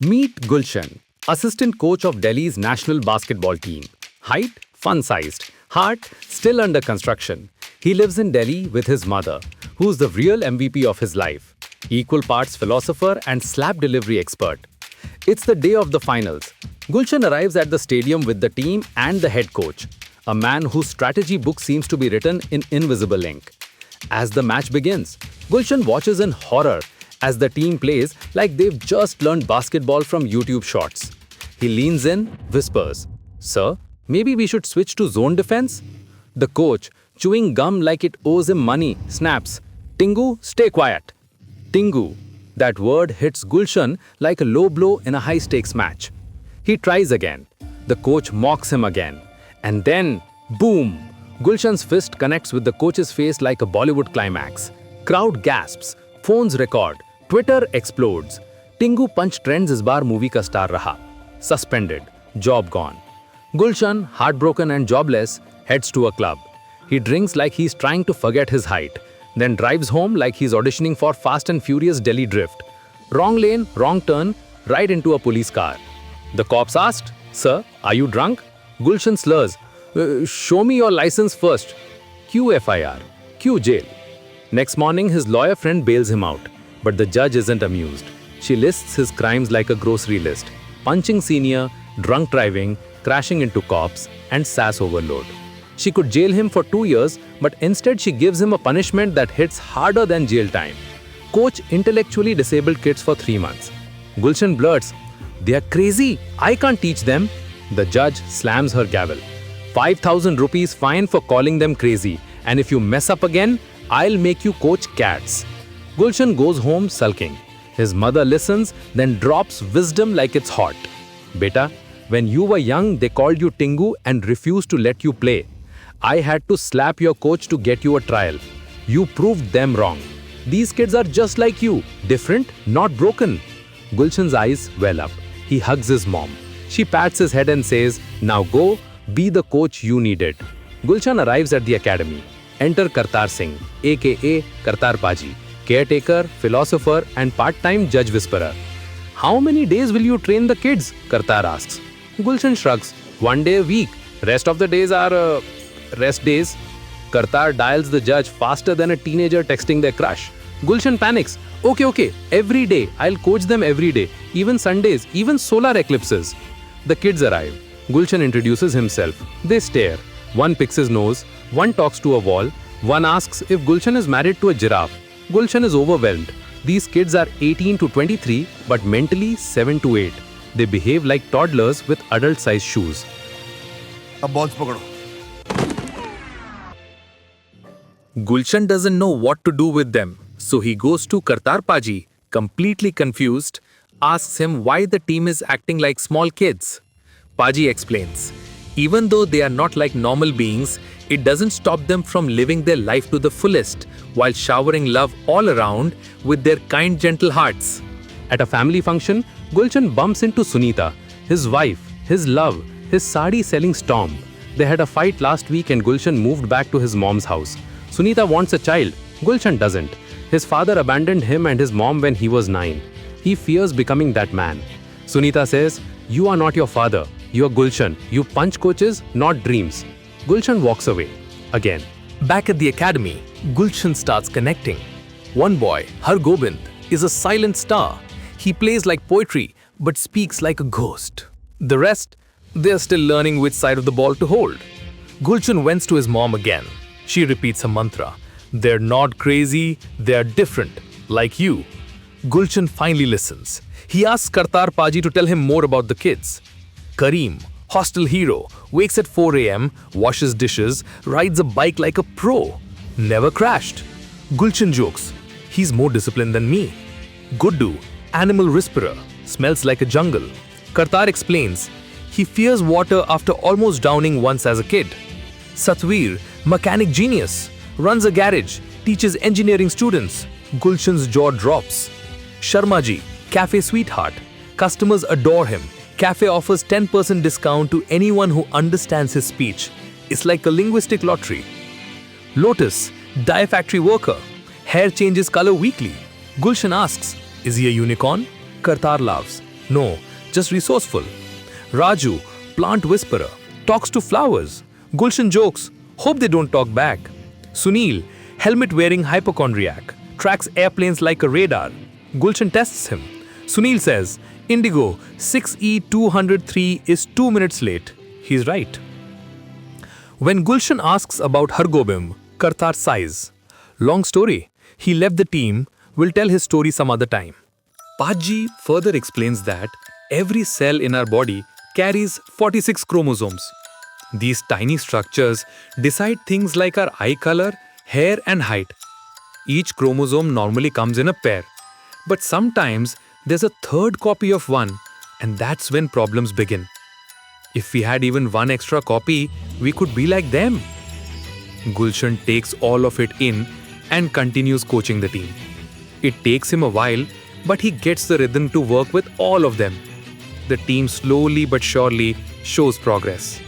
Meet Gulshan, assistant coach of Delhi's national basketball team. Height, fun-sized. Heart, still under construction. He lives in Delhi with his mother, who's the real MVP of his life. Equal parts philosopher and slap delivery expert. It's the day of the finals. Gulshan arrives at the stadium with the team and the head coach, a man whose strategy book seems to be written in invisible ink. As the match begins, Gulshan watches in horror as the team plays like they've just learned basketball from YouTube shorts. He leans in, whispers, "Sir, maybe we should switch to zone defense?" The coach, chewing gum like it owes him money, snaps, "Tingu, stay quiet." Tingu. That word hits Gulshan like a low blow in a high-stakes match. He tries again. The coach mocks him again. And then, boom! Gulshan's fist connects with the coach's face like a Bollywood climax. Crowd gasps. Phones record. Twitter explodes. Tingu punch trends इस बार movie का star रहा. Suspended. Job gone. Gulshan, heartbroken and jobless, heads to a club. He drinks like he's trying to forget his height, then drives home like he's auditioning for Fast and Furious Delhi Drift. Wrong lane, wrong turn, right into a police car. The cops asked, "Sir, are you drunk?" Gulshan slurs, "Show me your license first." Cue FIR. Cue jail. Next morning, his lawyer friend bails him out. But the judge isn't amused. She lists his crimes like a grocery list. Punching senior, drunk driving, crashing into cops, and sass overload. She could jail him for 2 years, but instead she gives him a punishment that hits harder than jail time. Coach intellectually disabled kids for 3 months. Gulshan blurts, "They are crazy. I can't teach them." The judge slams her gavel. 5,000 rupees fine for calling them crazy. And if you mess up again, I'll make you coach cats. Gulshan goes home sulking. His mother listens, then drops wisdom like it's hot. "Beta, when you were young, they called you Tingu and refused to let you play. I had to slap your coach to get you a trial. You proved them wrong. These kids are just like you, different, not broken." Gulshan's eyes well up. He hugs his mom. She pats his head and says, "Now go, be the coach you needed." Gulshan arrives at the academy. Enter Kartar Singh, aka Kartar Paji, caretaker, philosopher, and part-time judge whisperer. "How many days will you train the kids?" Kartar asks. Gulshan shrugs. "1 day a week. Rest of the days are rest days." Kartar dials the judge faster than a teenager texting their crush. Gulshan panics. Okay, every day. I'll coach them every day. Even Sundays, even solar eclipses." The kids arrive. Gulshan introduces himself. They stare. One picks his nose. One talks to a wall. One asks if Gulshan is married to a giraffe. Gulshan is overwhelmed. These kids are 18 to 23, but mentally 7 to 8. They behave like toddlers with adult-sized shoes. अब balls पकड़ो. Gulshan doesn't know what to do with them, so he goes to Kartar Paji, completely confused, asks him why the team is acting like small kids. Paji explains, even though they are not like normal beings, it doesn't stop them from living their life to the fullest, while showering love all around with their kind, gentle hearts. At a family function, Gulshan bumps into Sunita, his wife, his love, his sari-selling storm. They had a fight last week and Gulshan moved back to his mom's house. Sunita wants a child. Gulshan doesn't. His father abandoned him and his mom when he was 9. He fears becoming that man. Sunita says, "You are not your father. You are Gulshan. You punch coaches, not dreams." Gulshan walks away. Again. Back at the academy, Gulshan starts connecting. One boy, Har Gobind, is a silent star. He plays like poetry, but speaks like a ghost. The rest, they are still learning which side of the ball to hold. Gulshan went to his mom again. She repeats her mantra. "They're not crazy, they're different, like you." Gulshan finally listens. He asks Kartar Paji to tell him more about the kids. Kareem, hostel hero, wakes at 4 a.m., washes dishes, rides a bike like a pro. Never crashed. Gulshan jokes, "He's more disciplined than me." Guddu, animal whisperer, smells like a jungle. Kartar explains, he fears water after almost drowning once as a kid. Satvir, mechanic genius, runs a garage, teaches engineering students. Gulshan's jaw drops. Sharmaji, cafe sweetheart. Customers adore him. Cafe offers 10% discount to anyone who understands his speech. It's like a linguistic lottery. Lotus, dye factory worker. Hair changes color weekly. Gulshan asks, "Is he a unicorn?" Kartar laughs. No, just resourceful. Raju, plant whisperer, talks to flowers. Gulshan jokes, hope they don't talk back. Sunil, helmet-wearing hypochondriac, tracks airplanes like a radar. Gulshan tests him. Sunil says, Indigo 6E203 is 2 minutes late. He's right. When Gulshan asks about Hargobim, Kartar sighs. Long story. He left the team. We'll tell his story some other time. Paji further explains that every cell in our body carries 46 chromosomes. These tiny structures decide things like our eye color, hair and height. Each chromosome normally comes in a pair. But sometimes there's a third copy of one, and that's when problems begin. If we had even one extra copy, we could be like them. Gulshan takes all of it in and continues coaching the team. It takes him a while, but he gets the rhythm to work with all of them. The team slowly but surely shows progress.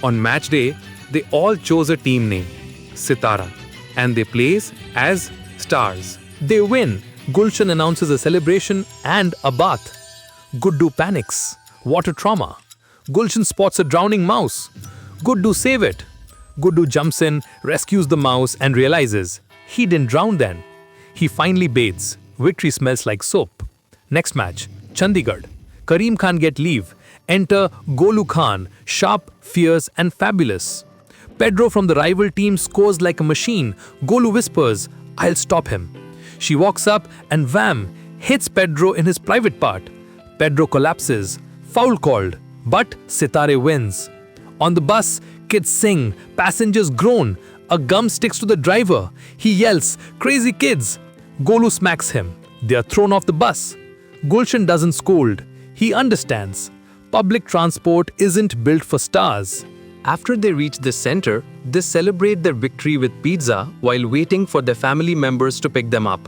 On match day, they all chose a team name, Sitaara, and they plays as stars. They win. Gulshan announces a celebration and a bath. Guddu panics. Water trauma. Gulshan spots a drowning mouse. Guddu save it. Guddu jumps in, rescues the mouse and realizes he didn't drown then. He finally bathes. Victory smells like soap. Next match, Chandigarh. Kareem Khan get leave. Enter Golu Khan, sharp, fierce and fabulous. Pedro from the rival team scores like a machine. Golu whispers, I'll stop him. She walks up and wham, hits Pedro in his private part. Pedro collapses. Foul called. But Sitaare wins. On the bus, kids sing, passengers groan. A gum sticks to the driver. He yells, crazy kids. Golu smacks him. They are thrown off the bus. Gulshan doesn't scold. He understands. Public transport isn't built for stars. After they reach the center, they celebrate their victory with pizza while waiting for their family members to pick them up.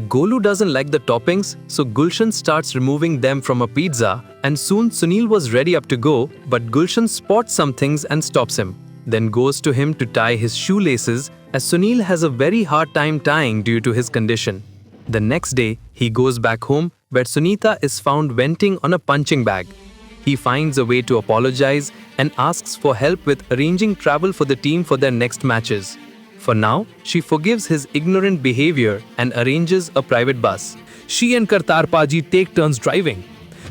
Golu doesn't like the toppings, so Gulshan starts removing them from a pizza, and soon Sunil was ready up to go, but Gulshan spots some things and stops him. Then goes to him to tie his shoelaces, as Sunil has a very hard time tying due to his condition. The next day, he goes back home, where Sunita is found venting on a punching bag. He finds a way to apologize and asks for help with arranging travel for the team for their next matches. For now, she forgives his ignorant behavior and arranges a private bus. She and Kartar Paji take turns driving.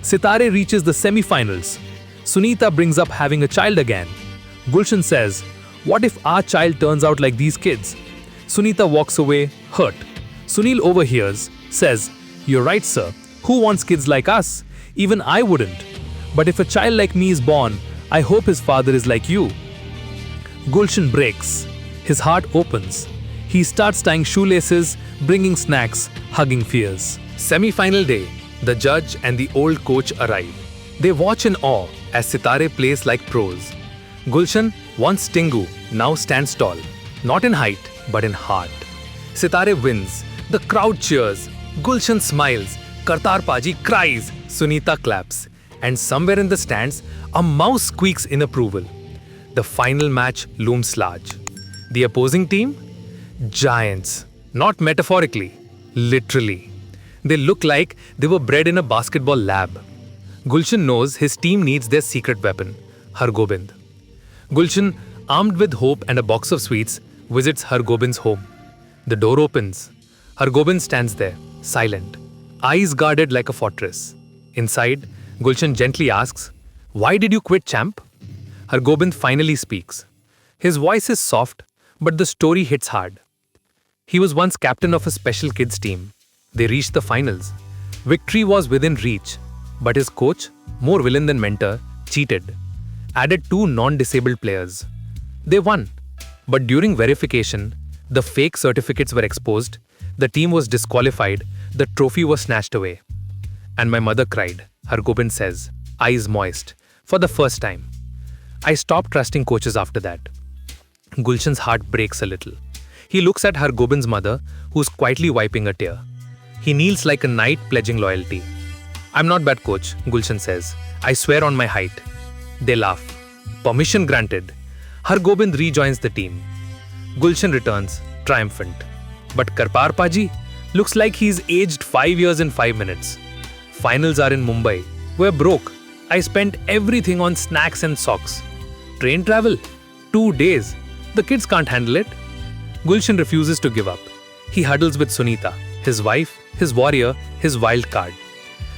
Sitaare reaches the semi-finals. Sunita brings up having a child again. Gulshan says, what if our child turns out like these kids? Sunita walks away, hurt. Sunil overhears, says, you're right, sir. Who wants kids like us? Even I wouldn't. But if a child like me is born, I hope his father is like you. Gulshan breaks. His heart opens. He starts tying shoelaces, bringing snacks, hugging fears. Semi-final day, the judge and the old coach arrive. They watch in awe as Sitaare plays like pros. Gulshan, once Tingu, now stands tall. Not in height, but in heart. Sitaare wins. The crowd cheers. Gulshan smiles. Kartar Paji cries. Sunita claps. And somewhere in the stands, a mouse squeaks in approval. The final match looms large. The opposing team? Giants. Not metaphorically, literally. They look like they were bred in a basketball lab. Gulshan knows his team needs their secret weapon, Hargobind. Gulshan, armed with hope and a box of sweets, visits Hargobind's home. The door opens. Hargobind stands there, silent, eyes guarded like a fortress. Inside, Gulshan gently asks, why did you quit, champ? Hargobind finally speaks. His voice is soft, but the story hits hard. He was once captain of a special kids team. They reached the finals. Victory was within reach, but his coach, more villain than mentor, cheated. Added 2 non-disabled players. They won. But during verification, the fake certificates were exposed, the team was disqualified, the trophy was snatched away. And my mother cried, Hargobind says, eyes moist, for the first time. I stopped trusting coaches after that. Gulshan's heart breaks a little. He looks at Hargobind's mother, who's quietly wiping a tear. He kneels like a knight pledging loyalty. I'm not bad, coach, Gulshan says. I swear on my height. They laugh. Permission granted. Hargobind rejoins the team. Gulshan returns, triumphant. But Kartar Paji looks like he's aged 5 years in 5 minutes. Finals are in Mumbai. We're broke. I spent everything on snacks and socks. Train travel? 2 days. The kids can't handle it. Gulshan refuses to give up. He huddles with Sunita, his wife, his warrior, his wild card.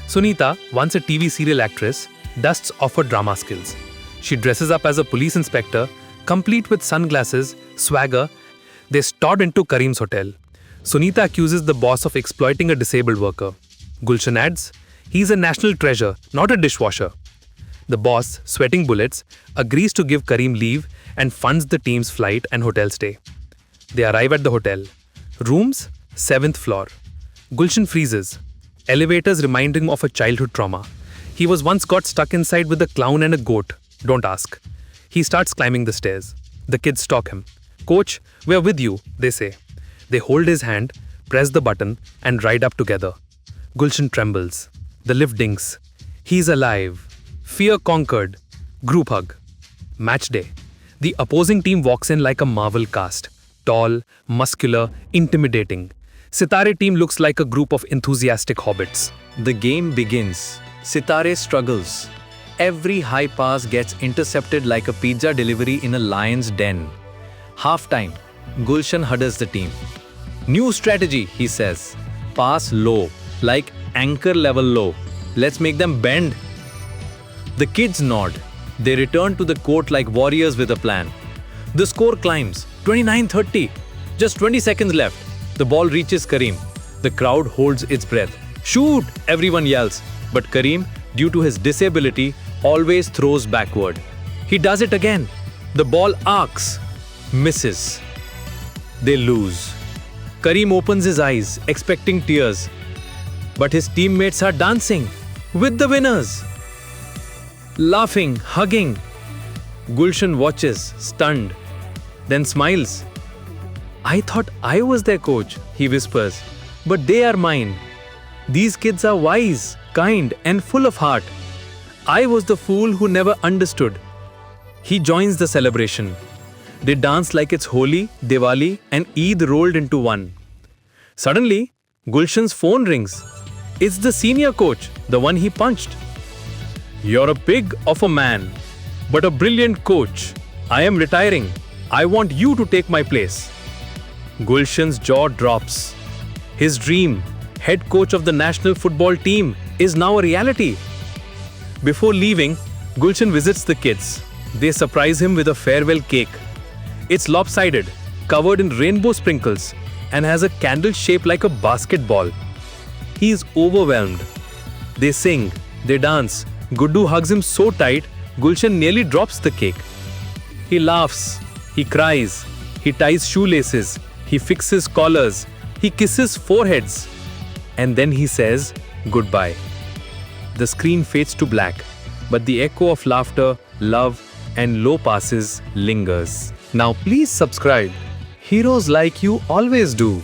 Sunita, once a TV serial actress, dusts off her drama skills. She dresses up as a police inspector, complete with sunglasses, swagger. They storm into Karim's hotel. Sunita accuses the boss of exploiting a disabled worker. Gulshan adds, he's a national treasure, not a dishwasher. The boss, sweating bullets, agrees to give Karim leave and funds the team's flight and hotel stay. They arrive at the hotel. Rooms, 7th floor. Gulshan freezes. Elevators remind him of a childhood trauma. He was once got stuck inside with a clown and a goat. Don't ask. He starts climbing the stairs. The kids stalk him. Coach, we're with you, they say. They hold his hand, press the button, and ride up together. Gulshan trembles. The lift dinks. He's alive. Fear conquered. Group hug. Match day. The opposing team walks in like a Marvel cast. Tall, muscular, intimidating. Sitaare team looks like a group of enthusiastic hobbits. The game begins. Sitaare struggles. Every high pass gets intercepted like a pizza delivery in a lion's den. Half-time, Gulshan huddles the team. New strategy, he says. Pass low, like anchor level low. Let's make them bend. The kids nod. They return to the court like warriors with a plan. The score climbs, 29-30. Just 20 seconds left. The ball reaches Karim. The crowd holds its breath. Shoot! Everyone yells. But Karim, due to his disability, always throws backward. He does it again. The ball arcs. Misses. They lose. Karim opens his eyes, expecting tears. But his teammates are dancing with the winners. Laughing, hugging. Gulshan watches, stunned. Then smiles. I thought I was their coach, he whispers. But they are mine. These kids are wise, kind, and full of heart. I was the fool who never understood. He joins the celebration. They dance like it's Holi, Diwali, and Eid rolled into one. Suddenly, Gulshan's phone rings. It's the senior coach, the one he punched. You're a pig of a man, but a brilliant coach. I am retiring. I want you to take my place. Gulshan's jaw drops. His dream, head coach of the national football team, is now a reality. Before leaving, Gulshan visits the kids. They surprise him with a farewell cake. It's lopsided, covered in rainbow sprinkles, and has a candle shaped like a basketball. He is overwhelmed. They sing, they dance. Guddu hugs him so tight, Gulshan nearly drops the cake. He laughs, he cries, he ties shoelaces, he fixes collars, he kisses foreheads. And then he says goodbye. The screen fades to black, but the echo of laughter, love, and low passes lingers. Now please subscribe. Heroes like you always do.